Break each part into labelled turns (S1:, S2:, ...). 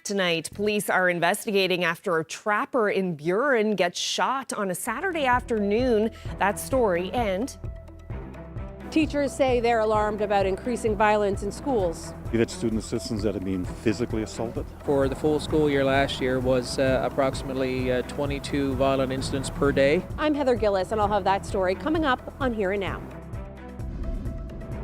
S1: tonight. Police are investigating after a trapper in Burin gets shot on a Saturday afternoon. That story, and
S2: teachers say they're alarmed about increasing violence in schools.
S3: We've had student assistants that have been physically assaulted.
S4: For the full school year last year was approximately 22 violent incidents per day.
S2: I'm Heather Gillis, and I'll have that story coming up on Here and Now.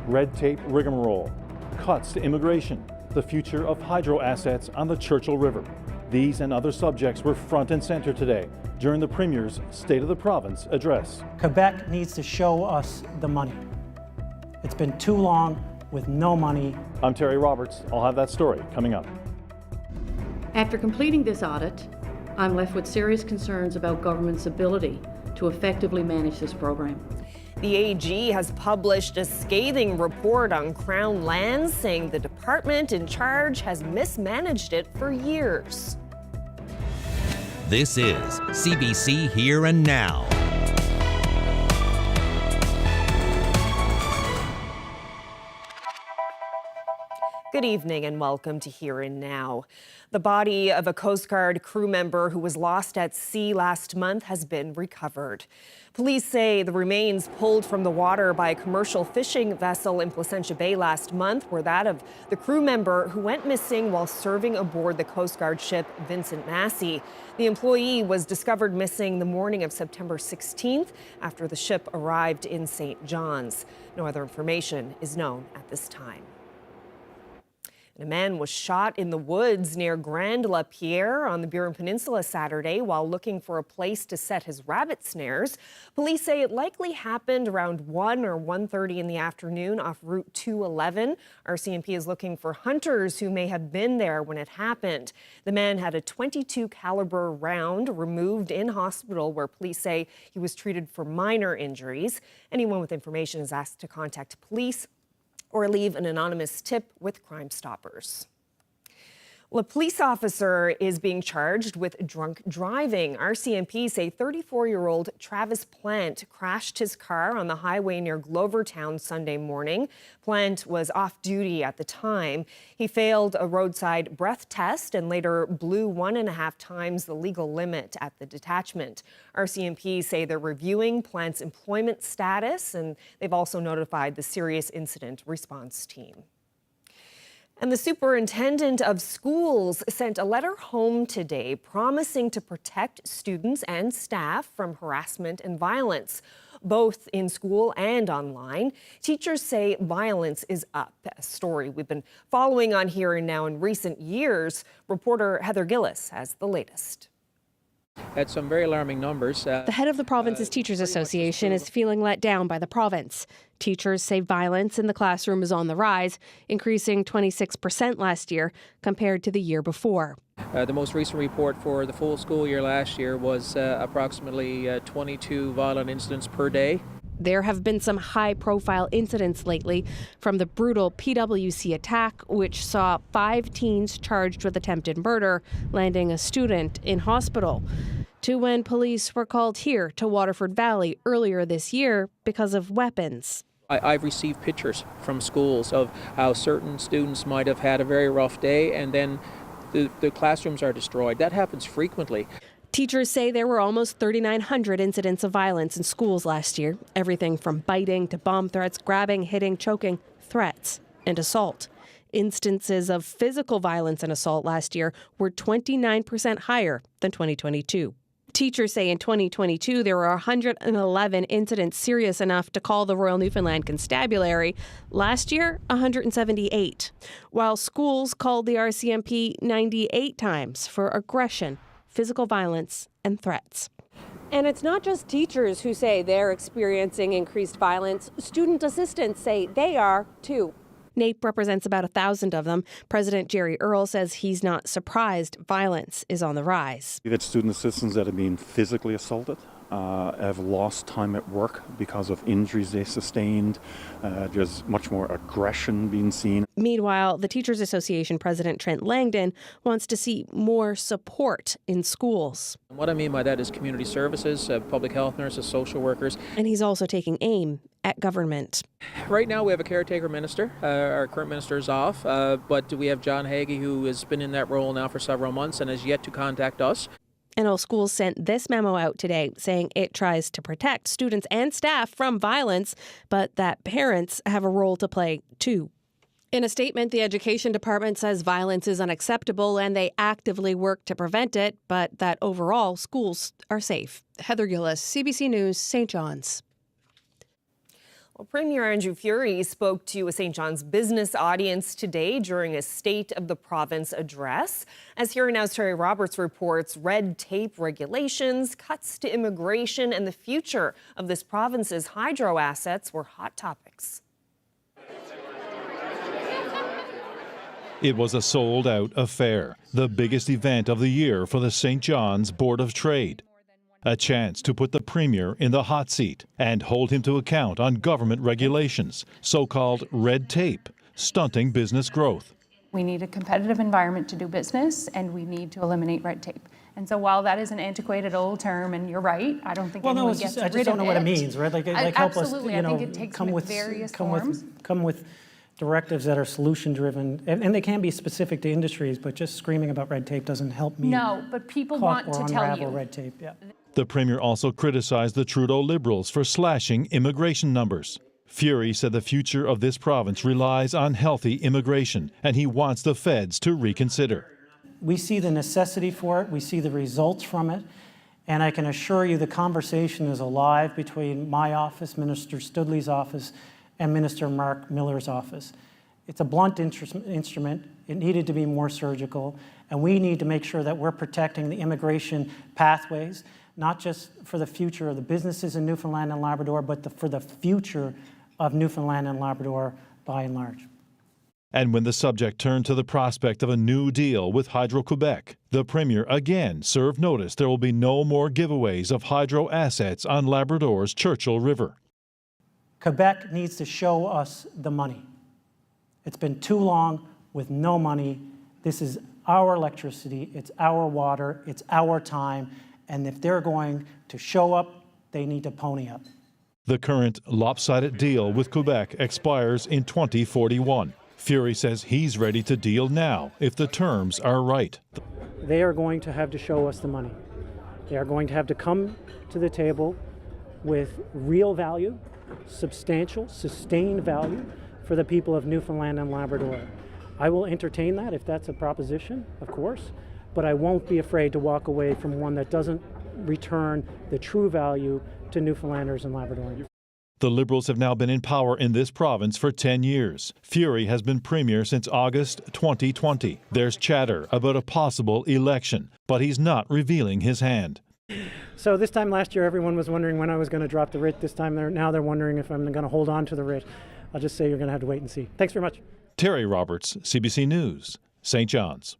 S3: Red tape rigmarole, cuts to immigration, the future of hydro assets on the Churchill River. These and other subjects were front and center today during the Premier's State of the Province address.
S5: Quebec needs to show us the money. It's been too long with no money.
S3: I'm Terry Roberts. I'll have that story coming up.
S6: After completing this audit, I'm left with serious concerns about government's ability to effectively manage this program.
S1: the AG has published a scathing report on Crown lands, saying the department in charge has mismanaged it for years.
S7: This is CBC Here and Now.
S1: Good evening and welcome to Here and Now. The body of a Coast Guard crew member who was lost at sea last month has been recovered. Police say the remains pulled from the water by a commercial fishing vessel in Placentia Bay last month were that of the crew member who went missing while serving aboard the Coast Guard ship Vincent Massey. The employee was discovered missing the morning of September 16th after the ship arrived in St. John's. No other information is known at this time. A man was shot in the woods near Grand La Pierre on the Burin Peninsula Saturday while looking for a place to set his rabbit snares. Police say it likely happened around 1 or 1:30 in the afternoon off Route 211. RCMP is looking for hunters who may have been there when it happened. The man had a .22 caliber round removed in hospital, where police say he was treated for minor injuries. Anyone with information is asked to contact police or leave an anonymous tip with Crime Stoppers. Well, a police officer is being charged with drunk driving. RCMP say 34-year-old Travis Plant crashed his car on the highway near Glovertown Sunday morning. Plant was off duty at the time. He failed a roadside breath test and later blew 1.5 times the legal limit at the detachment. RCMP say they're reviewing Plant's employment status, and they've also notified the Serious Incident Response Team. And the superintendent of schools sent a letter home today promising to protect students and staff from harassment and violence, both in school and online. Teachers say violence is up, a story we've been following on Here and Now in recent years. Reporter Heather Gillis has the latest.
S4: At some very alarming numbers.
S2: The head of the province's Teachers Association is feeling let down by the province. Teachers say violence in the classroom is on the rise, increasing 26% last year compared to the year before.
S4: The most recent report for the full school year last year was approximately 22 violent incidents per day.
S2: There have been some high-profile incidents lately, from the brutal PWC attack, which saw 5 teens charged with attempted murder, landing a student in hospital, to when police were called here to Waterford Valley earlier this year because of weapons.
S4: I've received pictures from schools of how certain students might have had a very rough day and then the classrooms are destroyed. That happens frequently.
S2: Teachers say there were almost 3,900 incidents of violence in schools last year. Everything from biting to bomb threats, grabbing, hitting, choking, threats, and assault. Instances of physical violence and assault last year were 29% higher than 2022. Teachers say in 2022 there were 111 incidents serious enough to call the Royal Newfoundland Constabulary. Last year, 178. While schools called the RCMP 98 times for aggression, physical violence, and threats. And it's not just teachers who say they're experiencing increased violence. Student assistants say they are, too. NAPE represents about 1,000 of them. President Jerry Earle says he's not surprised violence is on the rise.
S3: We've had student assistants that have been physically assaulted, have lost time at work because of injuries they sustained. There's much more aggression being seen.
S2: Meanwhile, the Teachers Association President Trent Langdon wants to see more support in schools.
S4: What I mean by that is community services, public health nurses, social workers.
S2: And he's also taking aim at government.
S4: Right now we have a caretaker minister. Our current minister is off, but we have John Hagee, who has been in that role now for several months and has yet to contact us.
S2: And all schools sent this memo out today saying it tries to protect students and staff from violence, but that parents have a role to play too. In a statement, the Education Department says violence is unacceptable and they actively work to prevent it, but that overall schools are safe. Heather Gillis, CBC News, St. John's.
S1: Well, Premier Andrew Furey spoke to a St. John's business audience today during a State of the Province address. As Here and Now's Terry Roberts reports, red tape regulations, cuts to immigration, and the future of this province's hydro assets were hot topics.
S3: It was a sold-out affair, the biggest event of the year for the St. John's Board of Trade. A chance to put the Premier in the hot seat and hold him to account on government regulations, so-called red tape, stunting business growth.
S8: We need a competitive environment to do business, and we need to eliminate red tape. And so while that is an antiquated old term, and you're right, I don't think anyone gets rid of it.
S5: I just don't know what it means, right? Like help us,
S8: absolutely, I think it takes various forms.
S5: Come with directives that are solution-driven, and they can be specific to industries, but just screaming about red tape doesn't help me.
S8: No, but people want to tell you.
S5: Red tape, yeah.
S3: The Premier also criticized the Trudeau Liberals for slashing immigration numbers. Furey said the future of this province relies on healthy immigration, and he wants the feds to reconsider.
S5: We see the necessity for it, we see the results from it, and I can assure you the conversation is alive between my office, Minister Studley's office, and Minister Mark Miller's office. It's a blunt instrument. It needed to be more surgical, and we need to make sure that we're protecting the immigration pathways, not just for the future of the businesses in Newfoundland and Labrador, but for the future of Newfoundland and Labrador by and large.
S3: And when the subject turned to the prospect of a new deal with Hydro-Quebec, the Premier again served notice there will be no more giveaways of hydro assets on Labrador's Churchill River.
S5: Quebec needs to show us the money. It's been too long with no money. This is our electricity, it's our water, it's our time, and if they're going to show up, they need to pony up.
S3: The current lopsided deal with Quebec expires in 2041. Furey says he's ready to deal now if the terms are right.
S5: They are going to have to show us the money. They are going to have to come to the table with real value, substantial, sustained value for the people of Newfoundland and Labrador. I will entertain that if that's a proposition, of course, but I won't be afraid to walk away from one that doesn't return the true value to Newfoundlanders and Labradorians.
S3: The Liberals have now been in power in this province for 10 years. Furey has been Premier since August 2020. There's chatter about a possible election, but he's not revealing his hand.
S5: So this time last year, everyone was wondering when I was going to drop the writ. This time, now they're wondering if I'm going to hold on to the writ. I'll just say you're going to have to wait and see. Thanks very much.
S3: Terry Roberts, CBC News, St. John's.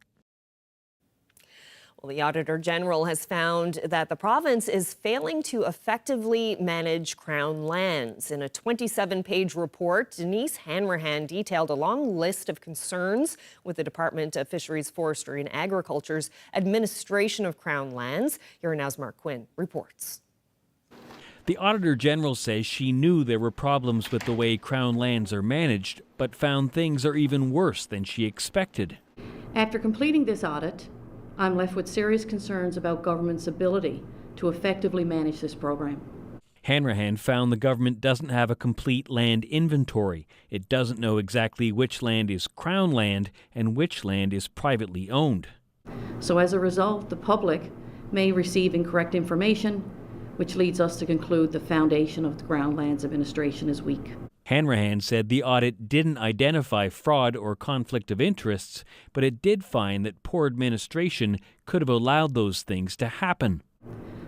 S1: Well, the Auditor General has found that the province is failing to effectively manage Crown lands. In a 27-page report, Denise Hanrahan detailed a long list of concerns with the Department of Fisheries, Forestry and Agriculture's administration of Crown lands. Here Now's Mark Quinn reports.
S9: The Auditor General says she knew there were problems with the way Crown lands are managed, but found things are even worse than she expected.
S6: After completing this audit, I'm left with serious concerns about government's ability to effectively manage this program.
S9: Hanrahan found the government doesn't have a complete land inventory. It doesn't know exactly which land is Crown land and which land is privately owned.
S6: So as a result, the public may receive incorrect information, which leads us to conclude the foundation of the Crown Lands Administration is weak.
S9: Hanrahan said the audit didn't identify fraud or conflict of interests, but it did find that poor administration could have allowed those things to happen.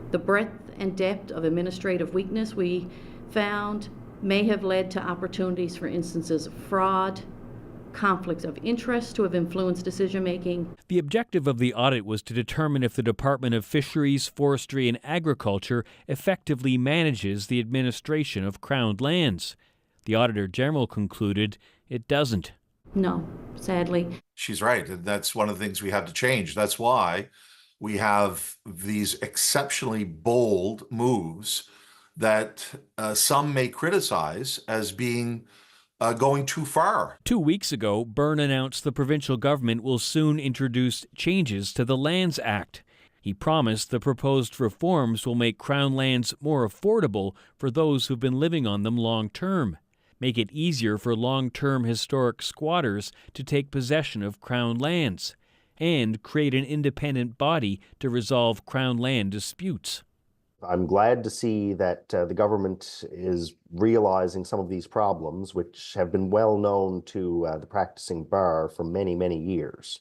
S6: The breadth and depth of administrative weakness we found may have led to opportunities for instances of fraud, conflicts of interest to have influenced decision-making.
S9: The objective of the audit was to determine if the Department of Fisheries, Forestry and Agriculture effectively manages the administration of Crown lands. The Auditor General concluded it doesn't.
S6: No, sadly.
S10: She's right. That's one of the things we have to change. That's why we have these exceptionally bold moves that some may criticize as being going too far.
S9: 2 weeks ago, Byrne announced the provincial government will soon introduce changes to the Lands Act. He promised the proposed reforms will make Crown lands more affordable for those who've been living on them long term, make it easier for long-term historic squatters to take possession of Crown lands, and create an independent body to resolve Crown land disputes.
S11: I'm glad to see that the government is realizing some of these problems, which have been well known to the practicing bar for many, many years.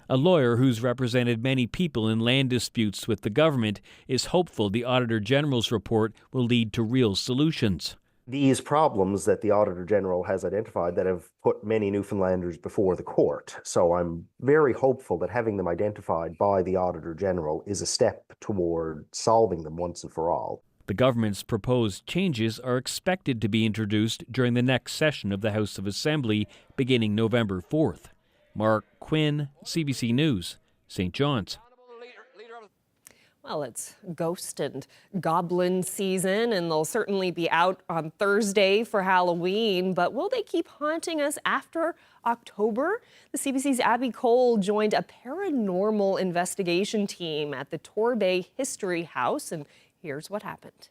S9: A lawyer who's represented many people in land disputes with the government is hopeful the Auditor General's report will lead to real solutions.
S11: These problems that the Auditor General has identified that have put many Newfoundlanders before the court. So I'm very hopeful that having them identified by the Auditor General is a step toward solving them once and for all.
S9: The government's proposed changes are expected to be introduced during the next session of the House of Assembly beginning November 4th. Mark Quinn, CBC News, St. John's.
S1: Well, it's ghost and goblin season, and they'll certainly be out on Thursday for Halloween, but will they keep haunting us after October? The CBC's Abby Cole joined a paranormal investigation team at the Torbay History House, and here's what happened.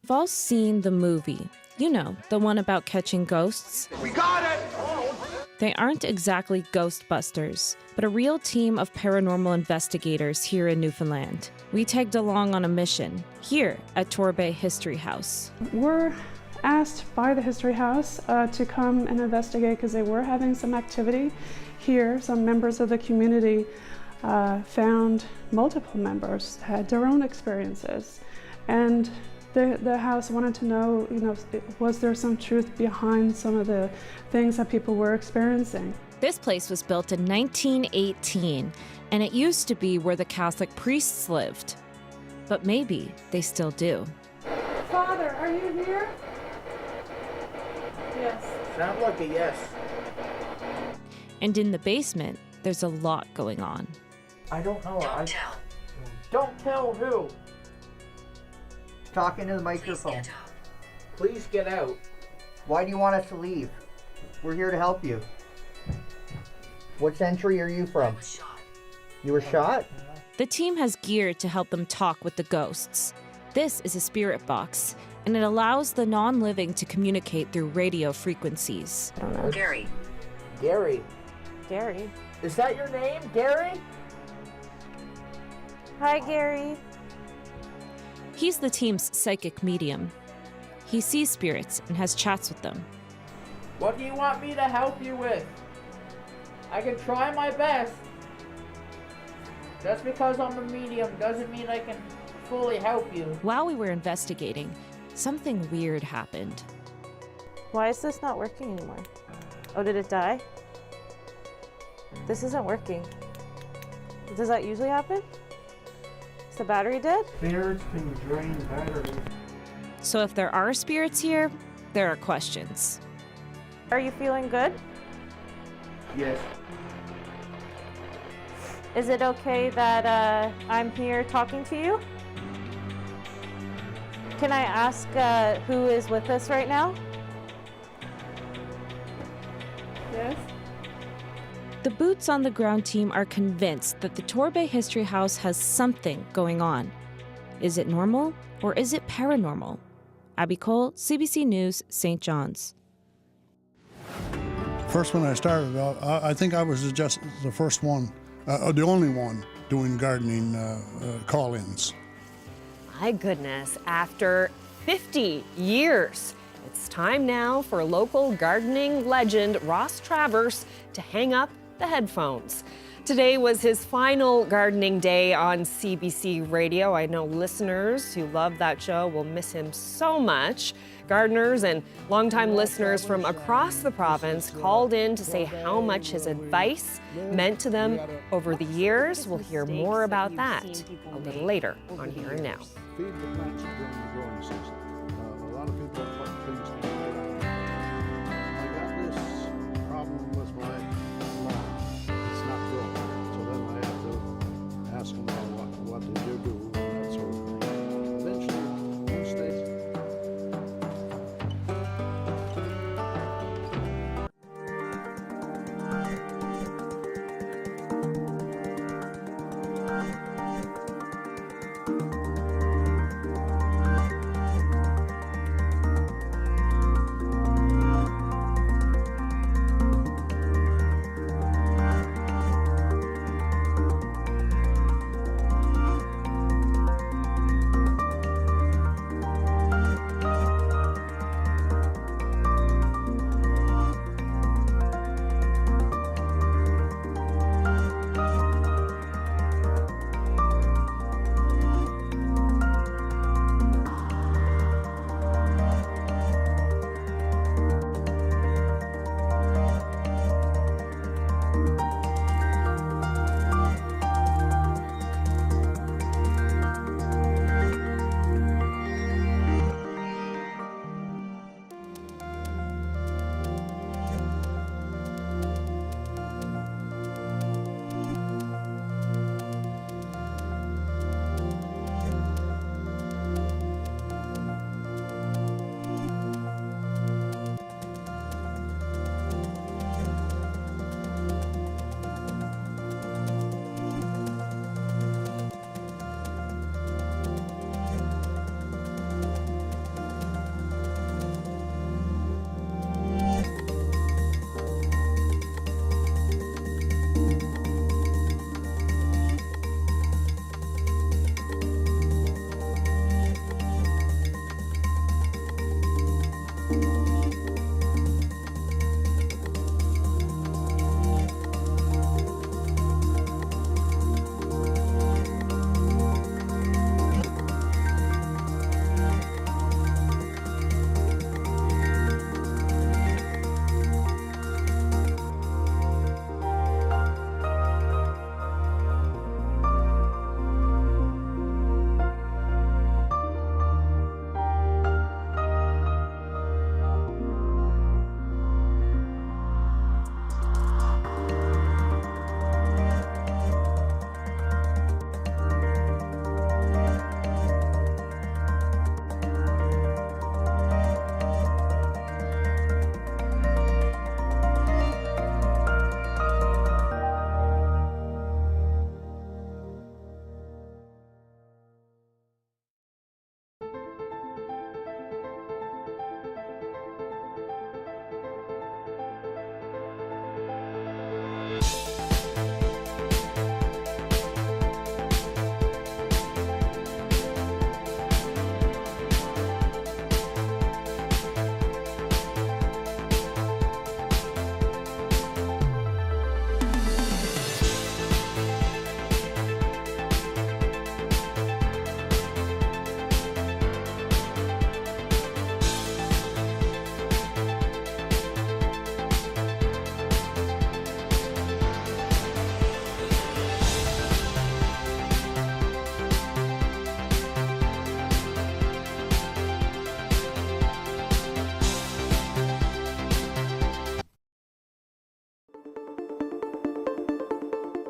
S12: We've all seen the movie, you know, the one about catching ghosts.
S13: We got it!
S12: They aren't exactly Ghostbusters, but a real team of paranormal investigators here in Newfoundland. We tagged along on a mission here at Torbay History House.
S14: We're asked by the History House to come and investigate because they were having some activity here. Some members of the community found multiple members had their own experiences, and the house wanted to know, was there some truth behind some of the things that people were experiencing?
S12: This place was built in 1918, and it used to be where the Catholic priests lived. But maybe they still do.
S14: Father, are you here? Yes.
S13: Sound like a yes.
S12: And in the basement, there's a lot going on.
S13: I don't know.
S15: Don't tell.
S13: Don't tell who?
S15: Talk into the microphone.
S13: Please get out.
S15: Why do you want us to leave? We're here to help you. What century are you from? You were shot?
S12: The team has gear to help them talk with the ghosts. This is a spirit box, and it allows the non-living to communicate through radio frequencies.
S15: I don't know.
S13: Gary.
S12: Gary?
S13: Is that your name, Gary?
S12: Hi, Gary. He's the team's psychic medium. He sees spirits and has chats with them.
S13: What do you want me to help you with? I can try my best. Just because I'm a medium doesn't mean I can fully help you.
S12: While we were investigating, something weird happened.
S16: Why is this not working anymore? Oh, did it die? This isn't working. Does that usually happen? Is the battery dead?
S13: Spirits can drain batteries.
S12: So if there are spirits here, there are questions.
S16: Are you feeling good?
S13: Yes.
S16: Is it okay that I'm here talking to you? Can I ask who is with us right now?
S14: Yes.
S12: The boots on the ground team are convinced that the Torbay History House has something going on. Is it normal or is it paranormal? Abby Cole, CBC News, St. John's.
S17: First when I started out, I think I was just the first one, the only one doing gardening call-ins.
S1: My goodness, after 50 years, it's time now for local gardening legend Ross Travers to hang up the headphones. Today was his final gardening day on CBC Radio. I know listeners who love that show will miss him so much. Gardeners and longtime listeners from across the province called in to say how much his advice meant to them over the years. We'll hear more about that a little later on Here and Now.
S17: Feed the plants during the growing season. A lot of people put things together. I got this problem with my lawn. It's not growing. So then I have to ask them what did you do, and that sort of thing. Eventually, once they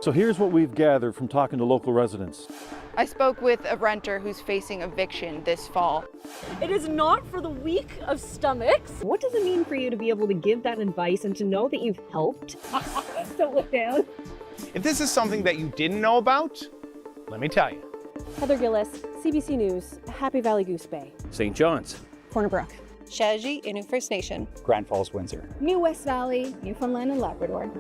S3: So here's what we've gathered from talking to local residents.
S18: I spoke with a renter who's facing eviction this fall.
S19: It is not for the weak of stomachs.
S1: What does it mean for you to be able to give that advice and to know that you've helped?
S19: Don't look down.
S20: If this is something that you didn't know about, let me tell you.
S19: Heather Gillis, CBC News, Happy Valley Goose Bay.
S21: St. John's.
S19: Corner Brook.
S22: Shaji, Innu First Nation.
S21: Grand Falls, Windsor.
S19: New West Valley, Newfoundland and Labrador.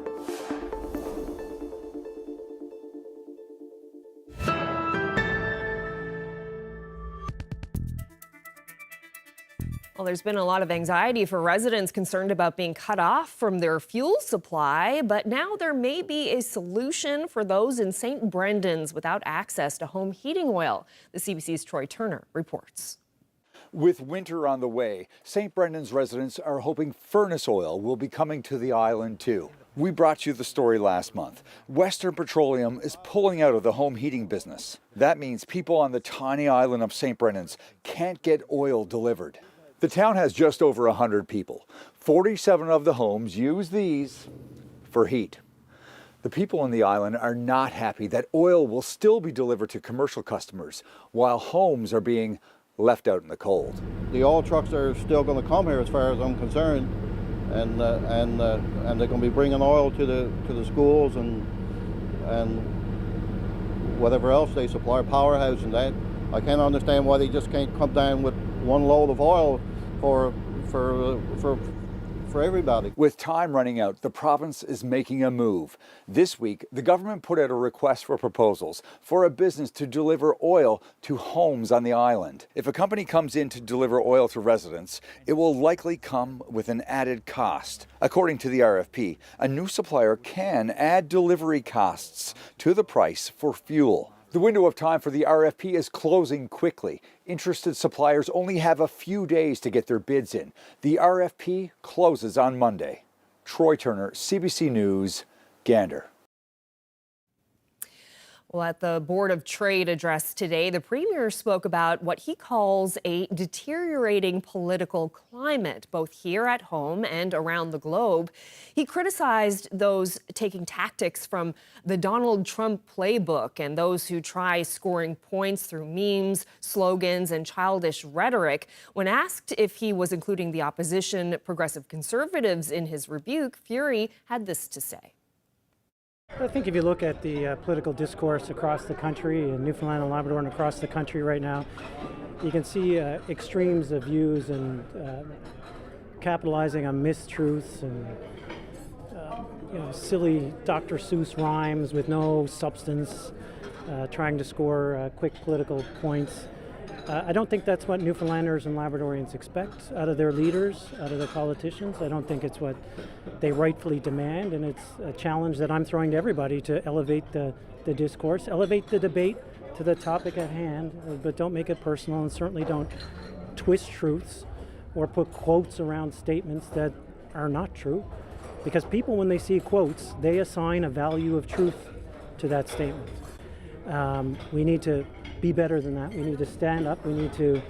S1: Well, there's been a lot of anxiety for residents concerned about being cut off from their fuel supply, but now there may be a solution for those in St. Brendan's without access to home heating oil. The CBC's Troy Turner reports.
S23: With winter on the way, St. Brendan's residents are hoping furnace oil will be coming to the island too. We brought you the story last month. Western Petroleum is pulling out of the home heating business. That means people on the tiny island of St. Brendan's can't get oil delivered. The town has just over 100 people. 47 of the homes use these for heat. The people on the island are not happy that oil will still be delivered to commercial customers while homes are being left out in the cold.
S24: The oil trucks are still going to come here as far as I'm concerned, and they're going to be bringing oil to the schools and whatever else they supply, powerhouse and that. I can't understand why they just can't come down with one load of oil for everybody.
S23: With time running out, the province is making a move. This week, the government put out a request for proposals for a business to deliver oil to homes on the island. If a company comes in to deliver oil to residents, it will likely come with an added cost. According to the RFP, a new supplier can add delivery costs to the price for fuel. The window of time for the RFP is closing quickly. Interested suppliers only have a few days to get their bids in. The RFP closes on Monday. Troy Turner, CBC News, Gander.
S1: Well, at the Board of Trade address today, the Premier spoke about what he calls a deteriorating political climate, both here at home and around the globe. He criticized those taking tactics from the Donald Trump playbook and those who try scoring points through memes, slogans, and childish rhetoric. When asked if he was including the opposition, Progressive Conservatives, in his rebuke, Fury had this to say.
S5: I think if you look at the political discourse across the country, in Newfoundland and Labrador and across the country right now, you can see extremes of views and capitalizing on mistruths and silly Dr. Seuss rhymes with no substance, trying to score quick political points. I don't think that's what Newfoundlanders and Labradorians expect out of their leaders, out of their politicians. I don't think it's what they rightfully demand, and it's a challenge that I'm throwing to everybody to elevate the discourse, elevate the debate to the topic at hand, but don't make it personal, and certainly don't twist truths or put quotes around statements that are not true. Because people, when they see quotes, they assign a value of truth to that statement. We need to be better than that. We need to stand up. We need to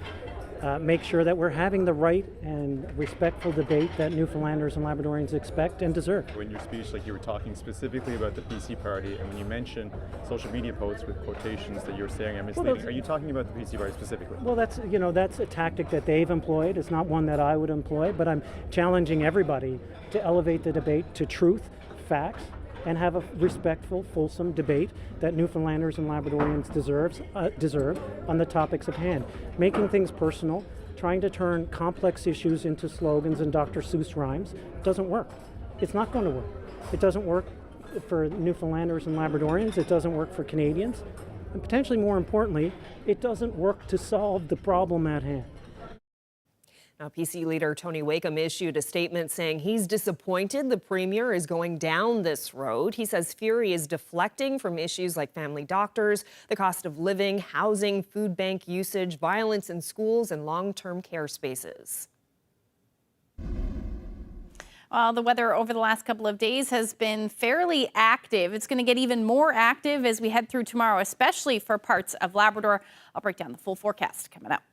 S5: make sure that we're having the right and respectful debate that Newfoundlanders and Labradorians expect and deserve.
S25: In your speech, like you were talking specifically about the PC Party, and when you mentioned social media posts with quotations that you're saying are misleading, are you talking about the PC Party specifically?
S5: Well, that's a tactic that they've employed. It's not one that I would employ, but I'm challenging everybody to elevate the debate to truth, facts, and have a respectful, fulsome debate that Newfoundlanders and Labradorians deserve on the topics of hand. Making things personal, trying to turn complex issues into slogans and Dr. Seuss rhymes doesn't work. It's not going to work. It doesn't work for Newfoundlanders and Labradorians. It doesn't work for Canadians. And potentially more importantly, it doesn't work to solve the problem at hand.
S1: Now, PC leader Tony Wakeham issued a statement saying he's disappointed the Premier is going down this road. He says Fury is deflecting from issues like family doctors, the cost of living, housing, food bank usage, violence in schools, and long-term care spaces.
S26: Well, the weather over the last couple of days has been fairly active. It's going to get even more active as we head through tomorrow, especially for parts of Labrador. I'll break down the full forecast coming up.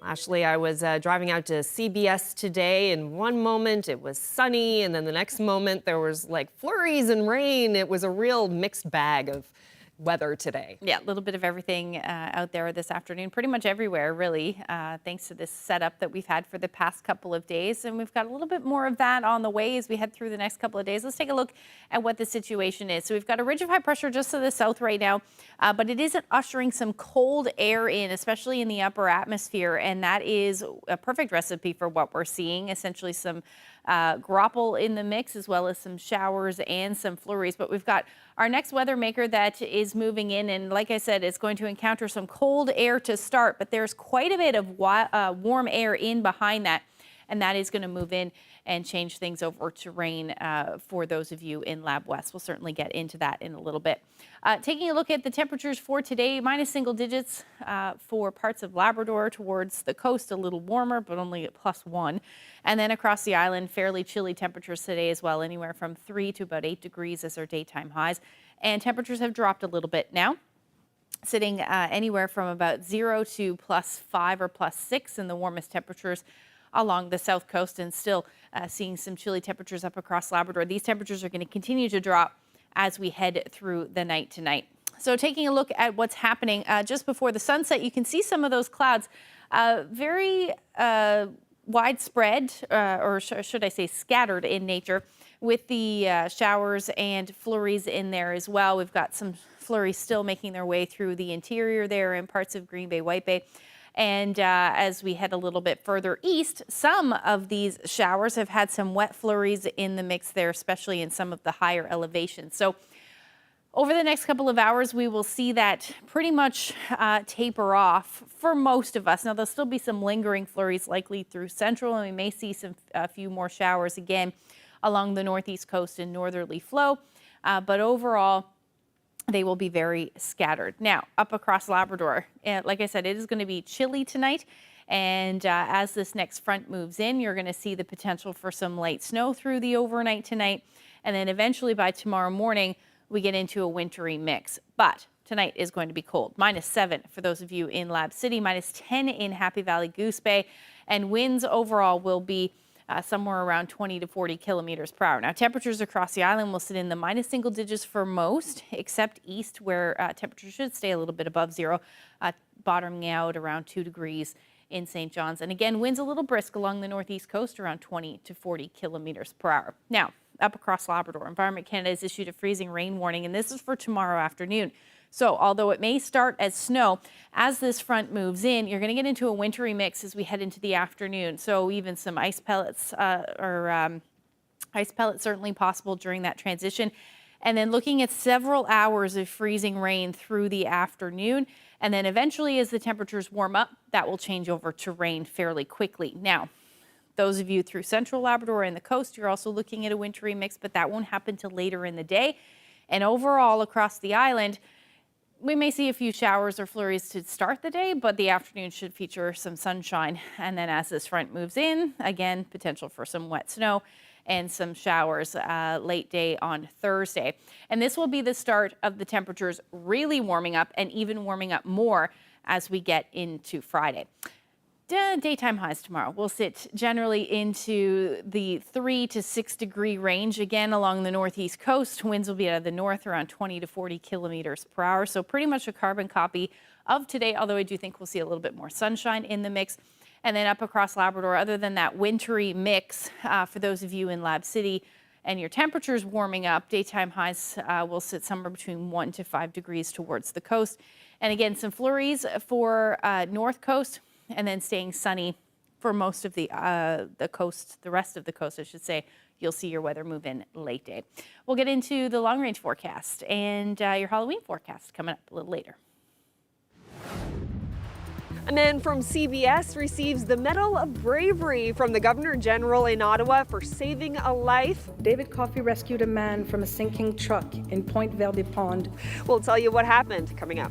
S1: Ashley, I was driving out to CBS today, and one moment it was sunny, and then the next moment there was like flurries and rain. It was a real mixed bag of weather today.
S26: Yeah, a little bit of everything out there this afternoon, pretty much everywhere, really, thanks to this setup that we've had for the past couple of days. And we've got a little bit more of that on the way as we head through the next couple of days. Let's take a look at what the situation is. So we've got a ridge of high pressure just to the south right now, but it isn't ushering some cold air in, especially in the upper atmosphere. And that is a perfect recipe for what we're seeing, essentially some graupel in the mix, as well as some showers and some flurries. But we've got our next weather maker that is moving in, and like I said, it's going to encounter some cold air to start, but there's quite a bit of warm air in behind that, and that is going to move in and change things over to rain for those of you in Lab West. We'll certainly get into that in a little bit. Taking a look at the temperatures for today, minus single digits for parts of Labrador, towards the coast a little warmer, but only at +1. And then across the island, fairly chilly temperatures today as well, anywhere from 3 to about 8 degrees as our daytime highs. And temperatures have dropped a little bit now, sitting anywhere from about 0 to +5 or +6 in the warmest temperatures along the south coast, and still seeing some chilly temperatures up across Labrador. These temperatures are going to continue to drop as we head through the night tonight. So taking a look at what's happening just before the sunset, you can see some of those clouds very widespread, or should I say scattered in nature, with the showers and flurries in there as well. We've got some flurries still making their way through the interior there in parts of Green Bay, White Bay. And as we head a little bit further east, some of these showers have had some wet flurries in the mix there, especially in some of the higher elevations. So over the next couple of hours, we will see that pretty much taper off for most of us. Now, there'll still be some lingering flurries likely through central, and we may see a few more showers again along the northeast coast and northerly flow. But overall, they will be very scattered. Now, up across Labrador, like I said, it is going to be chilly tonight. And as this next front moves in, you're going to see the potential for some light snow through the overnight tonight. And then eventually by tomorrow morning, we get into a wintry mix. But tonight is going to be cold. -7 for those of you in Lab City, -10 in Happy Valley Goose Bay. And winds overall will be somewhere around 20 to 40 kilometers per hour. Now, temperatures across the island will sit in the minus single digits for most, except east, where temperatures should stay a little bit above zero, bottoming out around 2 degrees in St. John's. And again, winds a little brisk along the northeast coast, around 20 to 40 kilometers per hour. Now, up across Labrador, Environment Canada has issued a freezing rain warning, and this is for tomorrow afternoon. So although it may start as snow, as this front moves in, you're going to get into a wintry mix as we head into the afternoon. So even some ice pellets ice pellets certainly possible during that transition. And then looking at several hours of freezing rain through the afternoon. And then eventually, as the temperatures warm up, that will change over to rain fairly quickly. Now, those of you through central Labrador and the coast, you're also looking at a wintry mix, but that won't happen till later in the day. And overall, across the island, we may see a few showers or flurries to start the day, but the afternoon should feature some sunshine. And then as this front moves in, again, potential for some wet snow and some showers late day on Thursday. And this will be the start of the temperatures really warming up, and even warming up more as we get into Friday. Daytime highs tomorrow will sit generally into the 3 to 6 degree range. Again, along the northeast coast, winds will be out of the north around 20 to 40 kilometers per hour. So pretty much a carbon copy of today, although I do think we'll see a little bit more sunshine in the mix. And then up across Labrador, other than that wintry mix, for those of you in Lab City and your temperatures warming up, daytime highs will sit somewhere between 1 to 5 degrees towards the coast. And again, some flurries for north coast, and then staying sunny for most of the coast, the rest of the coast, I should say. You'll see your weather move in late day. We'll get into the long range forecast and your Halloween forecast coming up a little later.
S1: A man from CBS receives the Medal of Bravery from the Governor General in Ottawa for saving a life.
S2: David Coffey rescued a man from a sinking truck in Point Verde Pond.
S1: We'll tell you what happened coming up.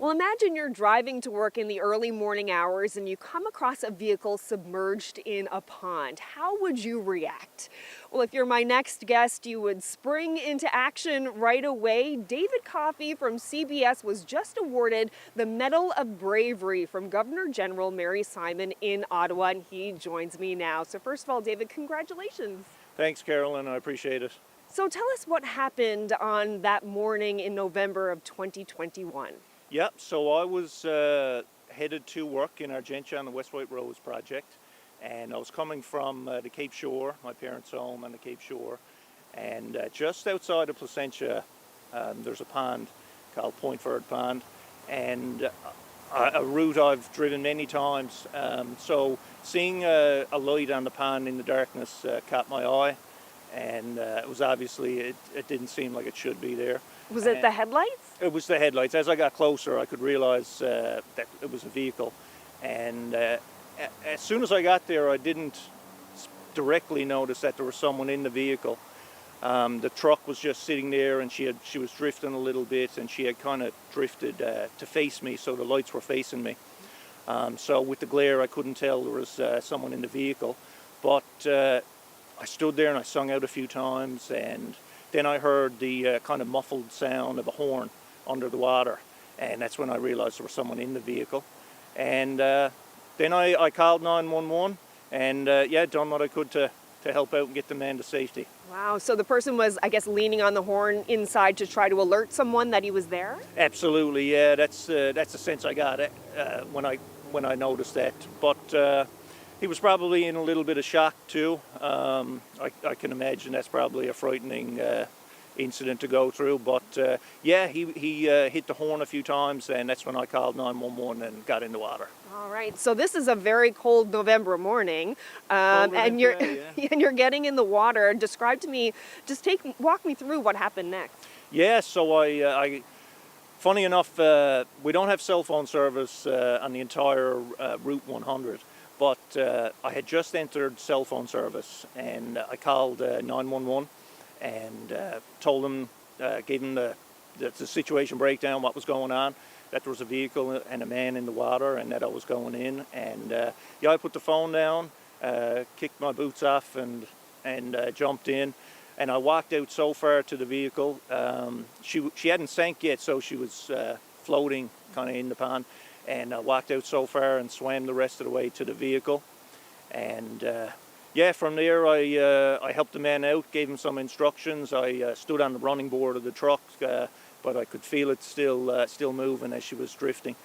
S1: Well, imagine you're driving to work in the early morning hours and you come across a vehicle submerged in a pond. How would you react? Well, if you're my next guest, you would spring into action right away. David Coffey from CBS was just awarded the Medal of Bravery from Governor General Mary Simon in Ottawa, and he joins me now. So first of all, David, congratulations.
S4: Thanks, Carolyn. I appreciate it.
S1: So tell us what happened on that morning in November of 2021.
S4: Yep, so I was headed to work in our Gentian and West White Rose project, and I was coming from the Cape Shore, my parents' home on the Cape Shore, and just outside of Placentia there's a pond called Point Verde Pond, and a route I've driven many times, so seeing a light on the pond in the darkness caught my eye, and it was obviously, it didn't seem like it should be there.
S1: Was it the headlights?
S4: It was the headlights. As I got closer, I could realize that it was a vehicle. And as soon as I got there, I didn't directly notice that there was someone in the vehicle. The truck was just sitting there, and she was drifting a little bit, and she had kind of drifted to face me, so the lights were facing me. So with the glare, I couldn't tell there was someone in the vehicle. But I stood there and I sung out a few times, and then I heard the kind of muffled sound of a horn under the water, and that's when I realized there was someone in the vehicle. And then I called 911, and yeah, done what I could to help out and get the man to safety.
S19: Wow, so the person was, I guess, leaning on the horn inside to try to alert someone that he was there?
S4: Absolutely, yeah, that's the sense I got when I noticed that. But he was probably in a little bit of shock too. I can imagine that's probably a frightening incident to go through. But yeah, he hit the horn a few times, and that's when I called 911 and got in the water.
S19: All right, so this is a very cold November morning, and you're getting in the water. Describe to me, walk me through what happened next.
S4: Yeah, so I funny enough, we don't have cell phone service on the entire Route 100, but I had just entered cell phone service, and I called 911 and told them, gave them the situation breakdown, what was going on, that there was a vehicle and a man in the water, and that I was going in. And yeah, I put the phone down, kicked my boots off, and jumped in. And I walked out so far to the vehicle. She hadn't sank yet, so she was floating kind of in the pond. And I walked out so far and swam the rest of the way to the vehicle. And yeah, from there I helped the man out, gave him some instructions. I stood on the running board of the truck, but I could feel it still moving as she was drifting.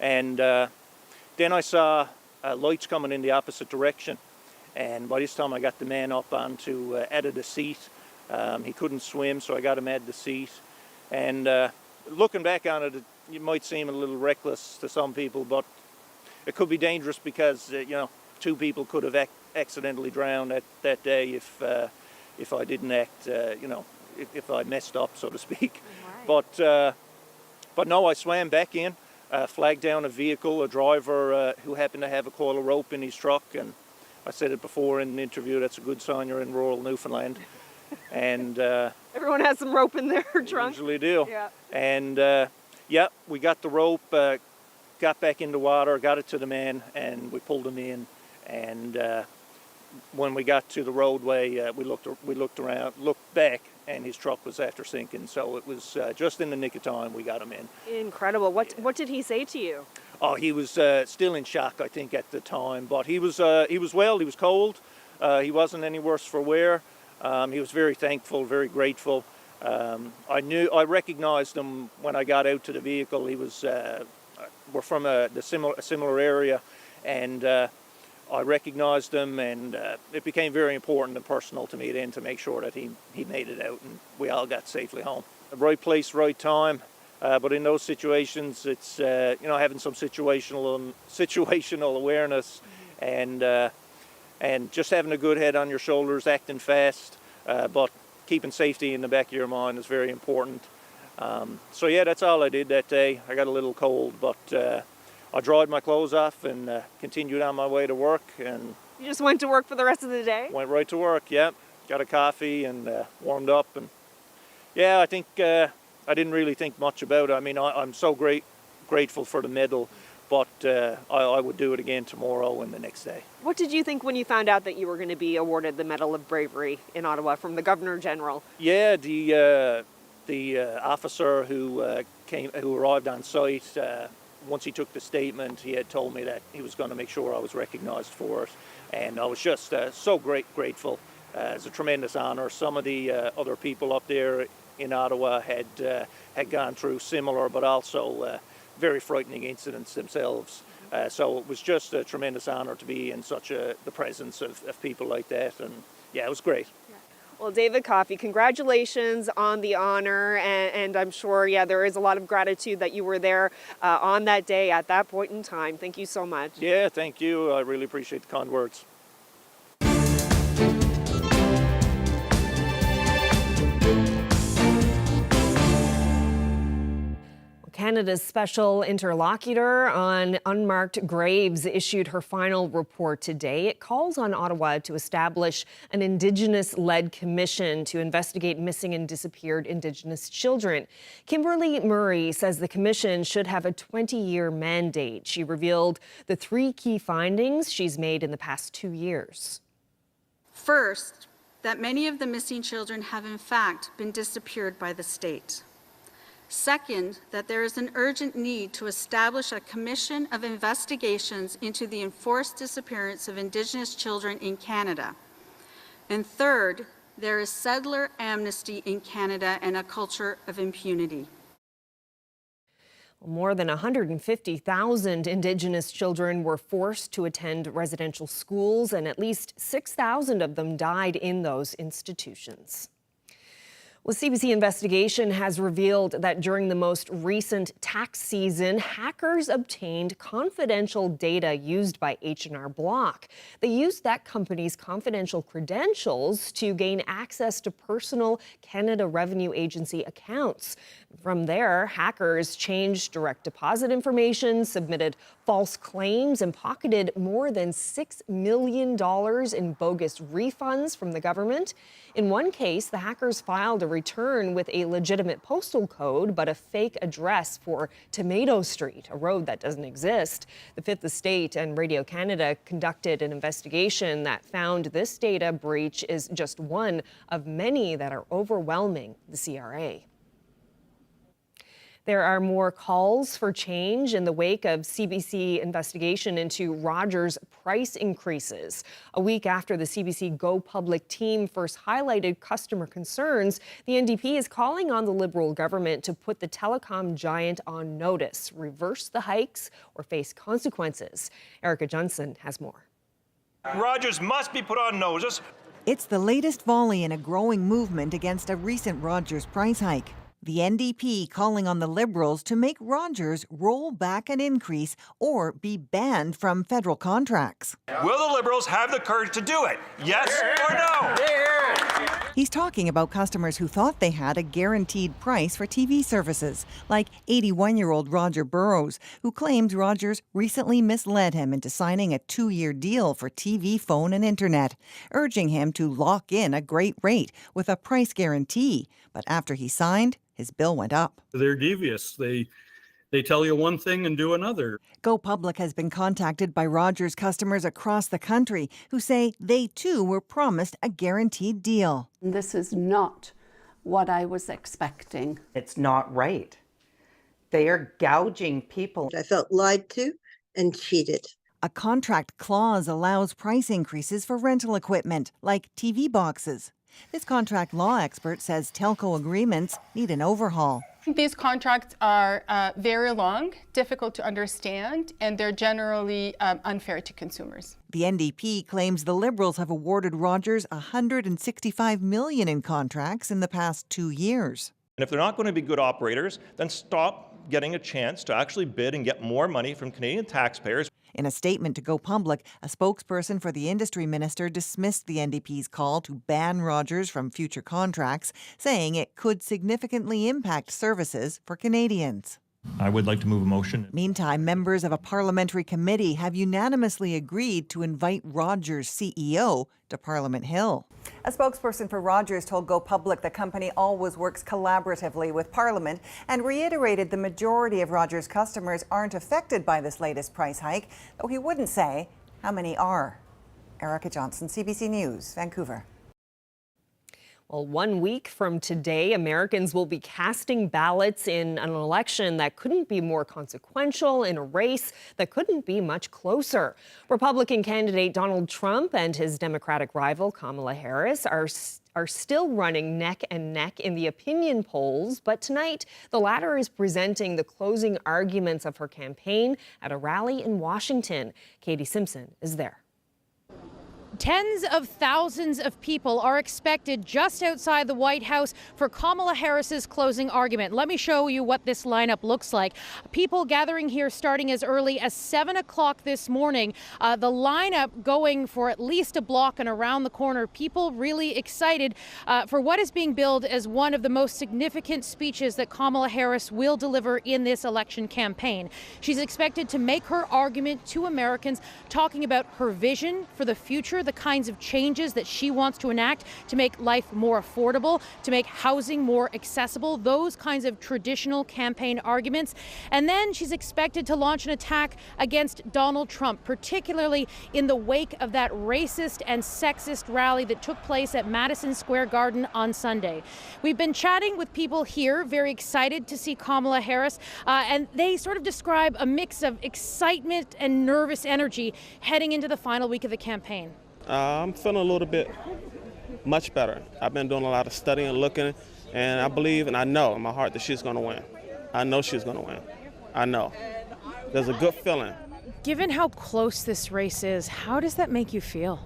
S4: And then I saw lights coming in the opposite direction. And by this time I got the man up onto out of the seat. He couldn't swim, so I got him out of the seat. And looking back on it, it might seem a little reckless to some people, but it could be dangerous because you know, 2 people could have accidentally drowned that day if I didn't act, you know, if I messed up, so to speak. Right. But no, I swam back in, flagged down a vehicle, a driver who happened to have a coil of rope in his truck, and I said it before in an interview, that's a good sign you're in rural Newfoundland. And
S19: everyone has some rope in their trunk.
S4: Usually do.
S19: Yeah.
S4: And yeah, we got the rope, got back in the water, got it to the man, and we pulled him in. And when we got to the roadway, we looked around, looked back, and his truck was after sinking. So it was just in the nick of time we got him in.
S19: Incredible. What did he say to you?
S4: Oh, he was still in shock, I think, at the time. But he was well. He was cold. He wasn't any worse for wear. He was very thankful, very grateful. I recognized him when I got out to the vehicle. He was, we're from a similar area, and I recognized him, and it became very important and personal to me then to make sure that he made it out, and we all got safely home. Right place, right time. But in those situations, it's you know, having some situational awareness, and just having a good head on your shoulders, acting fast, but keeping safety in the back of your mind is very important. So yeah, that's all I did that day. I got a little cold, but I dried my clothes off and continued on my way to work. And
S19: you just went to work for the rest of the day?
S4: Went right to work, yeah. Got a coffee and warmed up, and yeah, I think I didn't really think much about it. I mean, I'm so grateful for the medal, but I would do it again tomorrow and the next day.
S19: What did you think when you found out that you were going to be awarded the Medal of Bravery in Ottawa from the Governor General?
S4: Yeah, the officer who arrived on site, once he took the statement, he had told me that he was going to make sure I was recognized for it, and I was just so grateful. It's a tremendous honor. Some of the other people up there in Ottawa had gone through similar, but also very frightening incidents themselves. So it was just a tremendous honor to be in such the presence of people like that, and yeah, it was great.
S19: Well, David Coffey, congratulations on the honor, and I'm sure, yeah, there is a lot of gratitude that you were there on that day at that point in time. Thank you so much.
S4: Yeah, thank you. I really appreciate the kind words.
S1: Canada's special interlocutor on unmarked graves issued her final report today. It calls on Ottawa to establish an Indigenous-led commission to investigate missing and disappeared Indigenous children. Kimberly Murray says the commission should have a 20-year mandate. She revealed the 3 key findings she's made in the past 2 years.
S6: First, that many of the missing children have in fact been disappeared by the state. Second, that there is an urgent need to establish a commission of investigations into the enforced disappearance of Indigenous children in Canada. And third, there is settler amnesty in Canada and a culture of impunity.
S1: More than 150,000 Indigenous children were forced to attend residential schools, and at least 6,000 of them died in those institutions. Well, CBC investigation has revealed that during the most recent tax season, hackers obtained confidential data used by H&R Block. They used that company's confidential credentials to gain access to personal Canada Revenue Agency accounts. From there, hackers changed direct deposit information, submitted false claims, and pocketed more than $6 million in bogus refunds from the government. In one case, the hackers filed a return with a legitimate postal code, but a fake address for Tomato Street, a road that doesn't exist. The Fifth Estate and Radio Canada conducted an investigation that found this data breach is just one of many that are overwhelming the CRA. There are more calls for change in the wake of CBC investigation into Rogers' price increases. A week after the CBC Go Public team first highlighted customer concerns, the NDP is calling on the Liberal government to put the telecom giant on notice, reverse the hikes, or face consequences. Erica Johnson has more.
S7: Rogers must be put on notice.
S8: It's the latest volley in a growing movement against a recent Rogers price hike. The NDP calling on the Liberals to make Rogers roll back an increase or be banned from federal contracts.
S7: Will the Liberals have the courage to do it? Yes or no?
S8: He's talking about customers who thought they had a guaranteed price for TV services, like 81-year-old Roger Burrows, who claims Rogers recently misled him into signing a 2-year deal for TV, phone, and internet, urging him to lock in a great rate with a price guarantee. But after he signed, his bill went up.
S10: They're devious. They tell you one thing and do another.
S8: Go Public has been contacted by Rogers customers across the country who say they too were promised a guaranteed deal.
S11: This is not what I was expecting.
S21: It's not right. They are gouging people.
S27: I felt lied to and cheated.
S8: A contract clause allows price increases for rental equipment, like TV boxes. This contract law expert says telco agreements need an overhaul.
S28: These contracts are very long, difficult to understand, and they're generally unfair to consumers.
S8: The NDP claims the Liberals have awarded Rogers $165 million in contracts in the past 2 years.
S7: And if they're not going to be good operators, then stop getting a chance to actually bid and get more money from Canadian taxpayers.
S8: In a statement to Go Public, a spokesperson for the industry minister dismissed the NDP's call to ban Rogers from future contracts, saying it could significantly impact services for Canadians.
S7: I would like to move a motion.
S8: Meantime, members of a parliamentary committee have unanimously agreed to invite Rogers' CEO to Parliament Hill. A spokesperson for Rogers told Go Public the company always works collaboratively with Parliament and reiterated the majority of Rogers' customers aren't affected by this latest price hike, though he wouldn't say how many are. Erica Johnson, CBC News, Vancouver. Well, 1 week from today, Americans will be casting ballots in an election that couldn't be more consequential, in a race that couldn't be much closer. Republican candidate Donald Trump and his Democratic rival Kamala Harris are still running neck and neck in the opinion polls, but tonight the latter is presenting the closing arguments of her campaign at a rally in Washington. Katie Simpson is there.
S3: Tens of thousands of people are expected just outside the White House for Kamala Harris's closing argument. Let me show you what this lineup looks like. People gathering here starting as early as 7 o'clock this morning. The lineup going for at least a block and around the corner. People really excited for what is being billed as one of the most significant speeches that Kamala Harris will deliver in this election campaign. She's expected to make her argument to Americans, talking about her vision for the future, the kinds of changes that she wants to enact to make life more affordable, to make housing more accessible, those kinds of traditional campaign arguments. And then she's expected to launch an attack against Donald Trump, particularly in the wake of that racist and sexist rally that took place at Madison Square Garden on Sunday. We've been chatting with people here, very excited to see Kamala Harris, and they sort of describe a mix of excitement and nervous energy heading into the final week of the campaign.
S9: I'm feeling a little bit much better. I've been doing a lot of studying and looking, and I believe and I know in my heart that she's going to win. I know she's going to win. I know. There's a good feeling.
S3: Given how close this race is, how does that make you feel?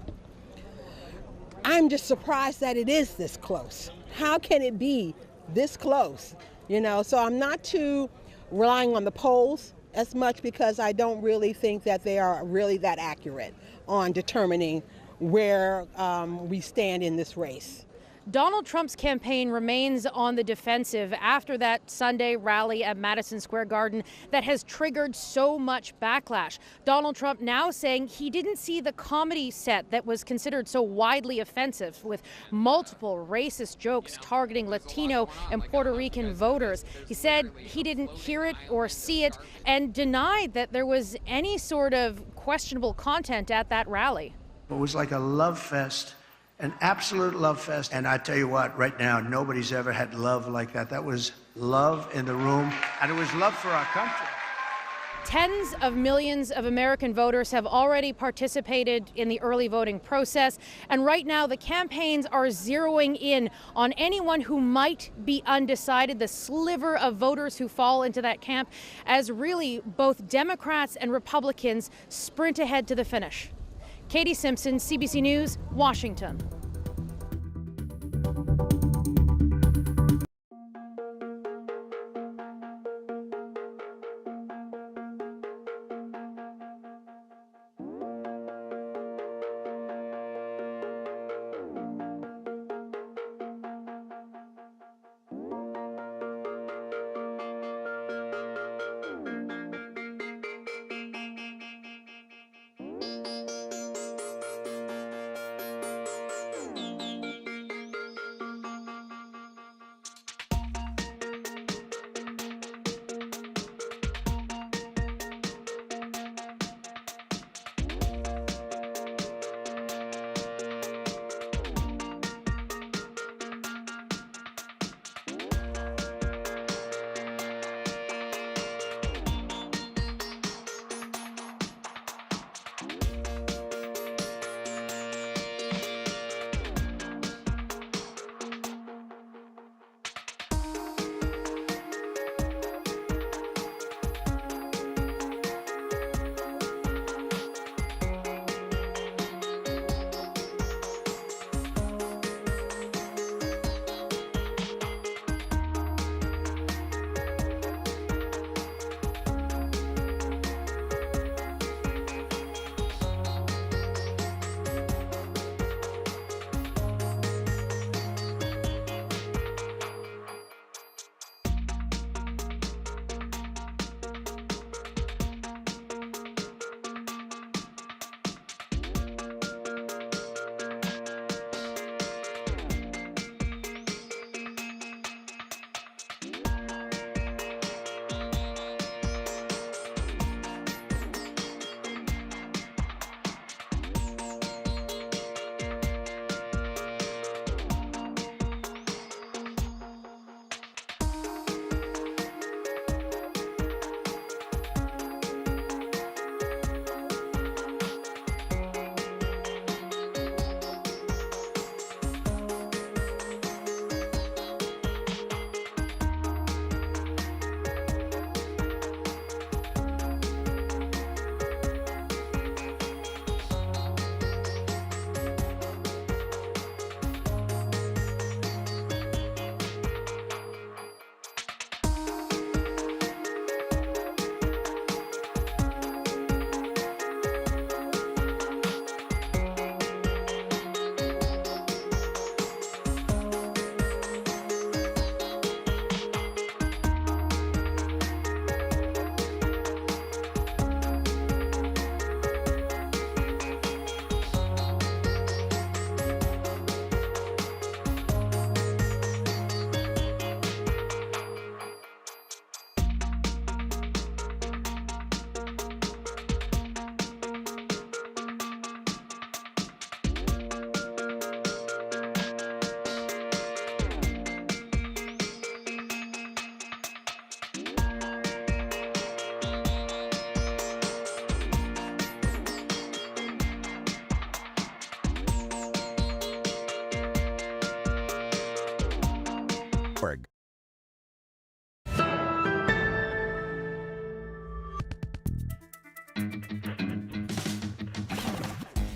S12: I'm just surprised that it is this close. How can it be this close? You know, so I'm not too relying on the polls as much because I don't really think that they are really that accurate on determining where we stand in this race.
S3: Donald Trump's campaign remains on the defensive after that Sunday rally at Madison Square Garden that has triggered so much backlash. Donald Trump now saying he didn't see the comedy set that was considered so widely offensive, with multiple racist jokes targeting Latino and Puerto Rican voters. He said he didn't hear it or see it and denied that there was any sort of questionable content at that rally.
S13: It was like a love fest. An absolute love fest. And I tell you what, right now, nobody's ever had love like that. That was love in the room, and it was love for our country.
S3: Tens of millions of American voters have already participated in the early voting process. And right now, the campaigns are zeroing in on anyone who might be undecided, the sliver of voters who fall into that camp, as really both Democrats and Republicans sprint ahead to the finish. Katie Simpson, CBC News, Washington.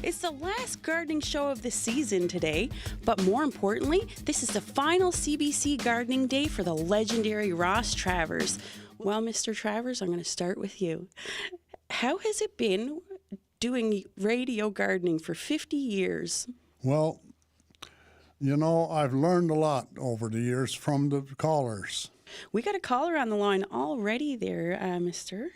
S14: It's the last gardening show of the season today, but more importantly, this is the final CBC Gardening Day for the legendary Ross Travers. Well, Mr. Travers, I'm going to start with you. How has it been doing radio gardening for 50 years?
S15: Well, you know, I've learned a lot over the years from the callers.
S14: We got a caller on the line already there, Mr.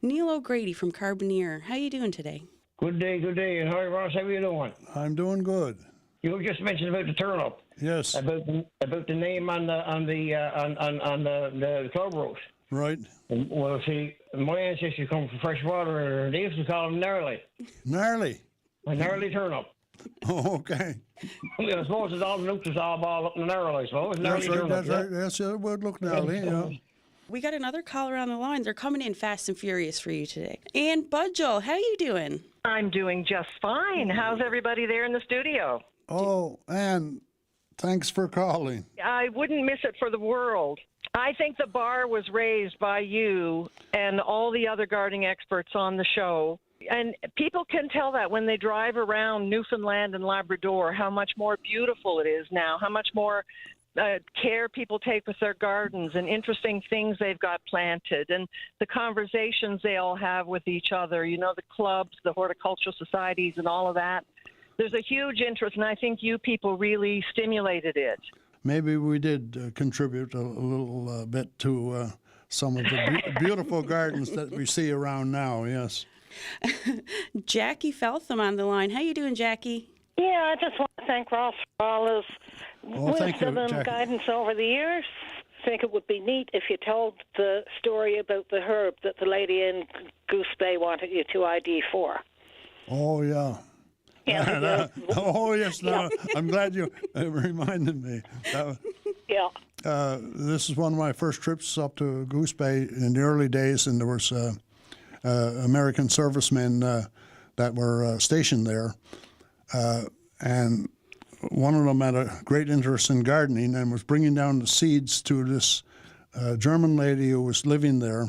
S14: Neil O'Grady from Carboneer. How you doing today?
S16: Good day, good day. And hi, Ross, how are you doing?
S15: I'm doing good.
S16: You just mentioned about the turnip.
S15: Yes.
S16: About the name on the club roast.
S15: Right.
S16: Well, see, my ancestors come from freshwater, and they used to call them gnarly.
S15: Gnarly?
S16: A gnarly turnip.
S15: Oh, okay.
S16: I suppose it's all the nucleus all up in the gnarly, I suppose.
S15: That's right,
S16: turnip,
S15: that's
S16: yeah.
S15: right. Yes, it would look gnarly, yeah.
S14: We got another caller on the line. They're coming in fast and furious for you today. And Budgel, how you doing?
S17: I'm doing just fine. How's everybody there in the studio?
S15: Oh, Ann, thanks for calling.
S17: I wouldn't miss it for the world. I think the bar was raised by you and all the other gardening experts on the show. And people can tell that when they drive around Newfoundland and Labrador, how much more beautiful it is now, how much more care people take with their gardens and interesting things they've got planted and the conversations they all have with each other, you know, the clubs, the horticultural societies and all of that. There's a huge interest, and I think you people really stimulated it.
S15: Maybe we did contribute a little bit to some of the beautiful gardens that we see around now, yes.
S14: Jackie Feltham on the line. How you doing, Jackie?
S18: Yeah, I just want to thank Ross for all his wisdom and guidance over the years. I think it would be neat if you told the story about the herb that the lady in Goose Bay wanted you to ID for.
S15: Oh, yeah.
S18: Yeah,
S15: oh, yes. No, I'm glad you reminded me.
S18: Yeah.
S15: This is one of my first trips up to Goose Bay in the early days, and there was American servicemen that were stationed there. And one of them had a great interest in gardening and was bringing down the seeds to this German lady who was living there.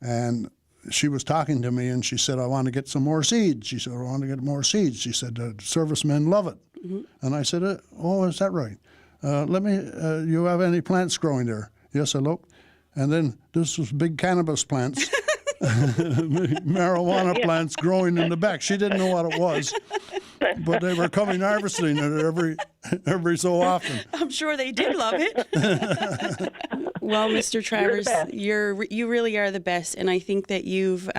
S15: And she was talking to me, and she said, I want to get some more seeds. She said, I want to get more seeds. She said, servicemen love it. Mm-hmm. And I said, oh, is that right? You have any plants growing there? Yes, I looked. And then this was big cannabis plants, marijuana plants growing in the back. She didn't know what it was, but they were coming harvesting it every so often.
S14: I'm sure they did love it. Well, Mr. Travers, you really are the best, and I think that you've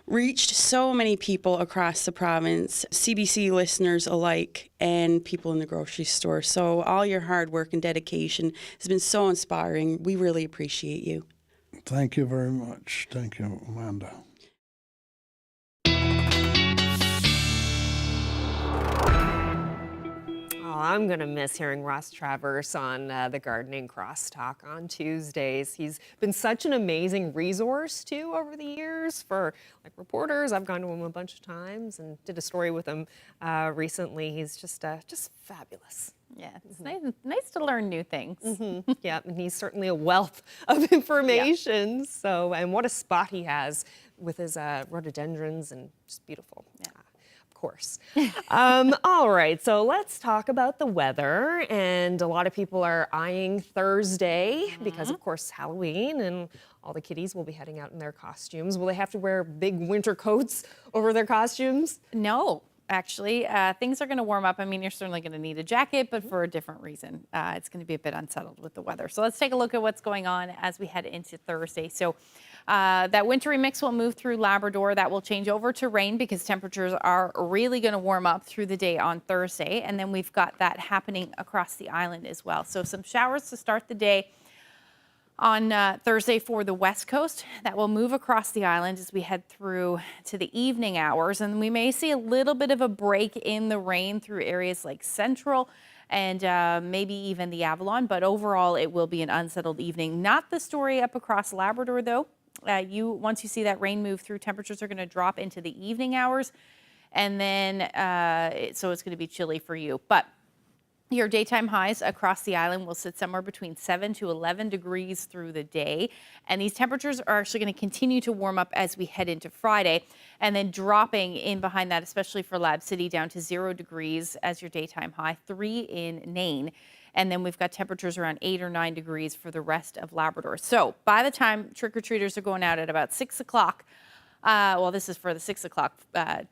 S14: reached so many people across the province, CBC listeners alike, and people in the grocery store. So all your hard work and dedication has been so inspiring. We really appreciate you.
S15: Thank you very much. Thank you, Amanda.
S1: Oh, I'm going to miss hearing Ross Travers on the Gardening Crosstalk on Tuesdays. He's been such an amazing resource, too, over the years for reporters. I've gone to him a bunch of times and did a story with him recently. He's just fabulous.
S26: Yeah, it's nice to learn new things.
S1: Mm-hmm. Yeah, and he's certainly a wealth of information. Yeah. So, and what a spot he has with his rhododendrons, and just beautiful. Yeah. Course. All right, so let's talk about the weather. And a lot of people are eyeing Thursday because, of course, Halloween, and all the kiddies will be heading out in their costumes. Will they have to wear big winter coats over their costumes?
S26: No. Actually, things are going to warm up. I mean, you're certainly going to need a jacket, but for a different reason. It's going to be a bit unsettled with the weather. So let's take a look at what's going on as we head into Thursday. So that wintry mix will move through Labrador. That will change over to rain because temperatures are really going to warm up through the day on Thursday. And then we've got that happening across the island as well. So some showers to start the day on Thursday for the west coast. That will move across the island as we head through to the evening hours. And we may see a little bit of a break in the rain through areas like Central and maybe even the Avalon. But overall, it will be an unsettled evening. Not the story up across Labrador, though. Once you see that rain move through, temperatures are going to drop into the evening hours. And then, so it's going to be chilly for you. But Your daytime highs across the island will sit somewhere between 7 to 11 degrees through the day. And these temperatures are actually going to continue to warm up as we head into Friday, and then dropping in behind that, especially for Lab City, down to 0 degrees as your daytime high, 3 in Nain. And then we've got temperatures around 8 or 9 degrees for the rest of Labrador. So by the time trick-or-treaters are going out at about 6 o'clock, well, this is for the 6 o'clock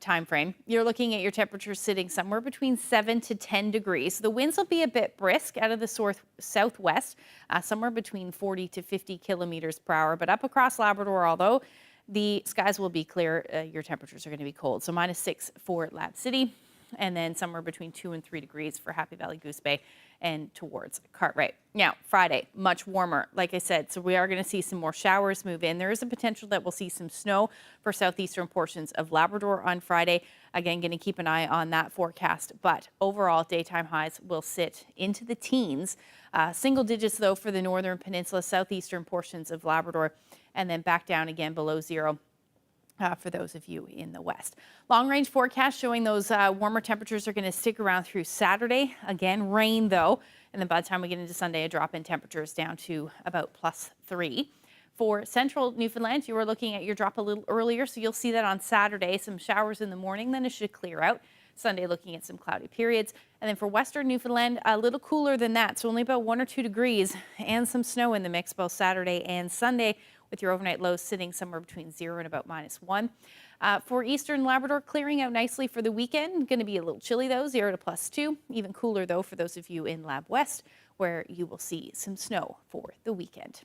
S26: time frame, you're looking at your temperatures sitting somewhere between 7 to 10 degrees. The winds will be a bit brisk out of the southwest, somewhere between 40 to 50 kilometers per hour. But up across Labrador, although the skies will be clear, your temperatures are going to be cold. So -6 for Lab City, and then somewhere between 2 and 3 degrees for Happy Valley, Goose Bay, and towards Cartwright. Now, Friday, much warmer, like I said, so we are going to see some more showers move in. There is a potential that we'll see some snow for southeastern portions of Labrador on Friday. Again, going to keep an eye on that forecast, but overall, daytime highs will sit into the teens. Single digits, though, for the northern peninsula, southeastern portions of Labrador, and then back down again below 0. For those of you in the west. Long-range forecast showing those warmer temperatures are going to stick around through Saturday. Again, rain though, and then by the time we get into Sunday, a drop in temperatures down to about +3. For central Newfoundland, you are looking at your drop a little earlier, so you'll see that on Saturday, some showers in the morning, then it should clear out. Sunday looking at some cloudy periods. And then for western Newfoundland, a little cooler than that, so only about 1 or 2 degrees and some snow in the mix both Saturday and Sunday, with your overnight lows sitting somewhere between 0 and about -1. For eastern Labrador, clearing out nicely for the weekend. Going to be a little chilly though, 0 to +2. Even cooler though for those of you in Lab West, where you will see some snow for the weekend.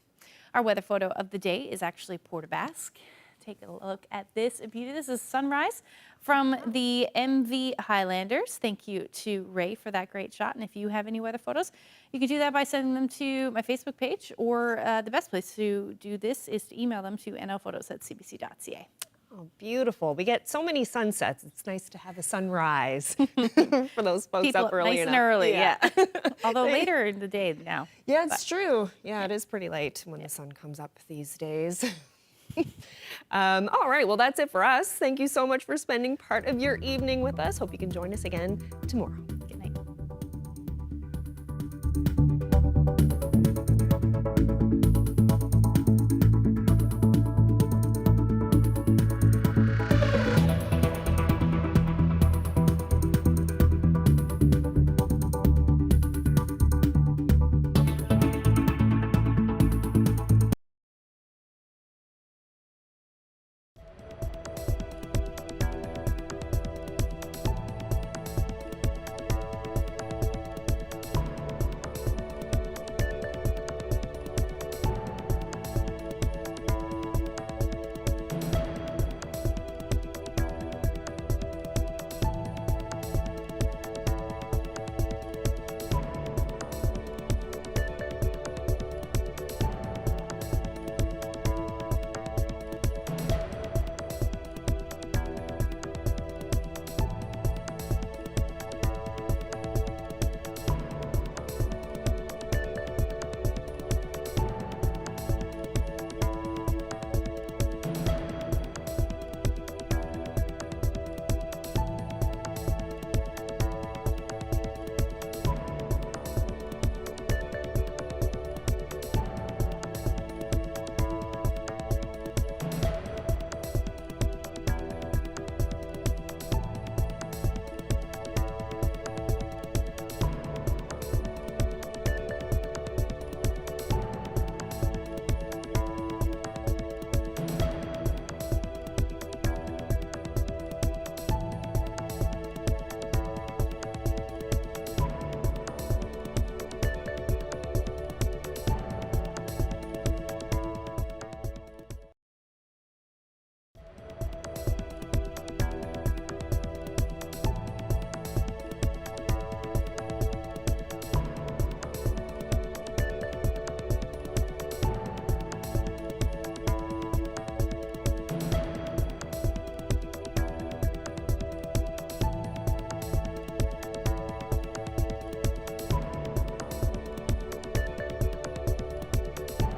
S26: Our weather photo of the day is actually Port aux Basques. Take a look at this beauty. This is sunrise from the MV Highlanders. Thank you to Ray for that great shot. And if you have any weather photos, you can do that by sending them to my Facebook page, or the best place to do this is to email them to nlphotos@cbc.ca.
S1: Oh, beautiful. We get so many sunsets. It's nice to have a sunrise for those folks
S26: People
S1: up early
S26: nice
S1: enough.
S26: and early, yeah. Although later in the day now.
S1: Yeah, it's true. Yeah, it is pretty late when the sun comes up these days. All right, well, that's it for us. Thank you so much for spending part of your evening with us. Hope you can join us again tomorrow.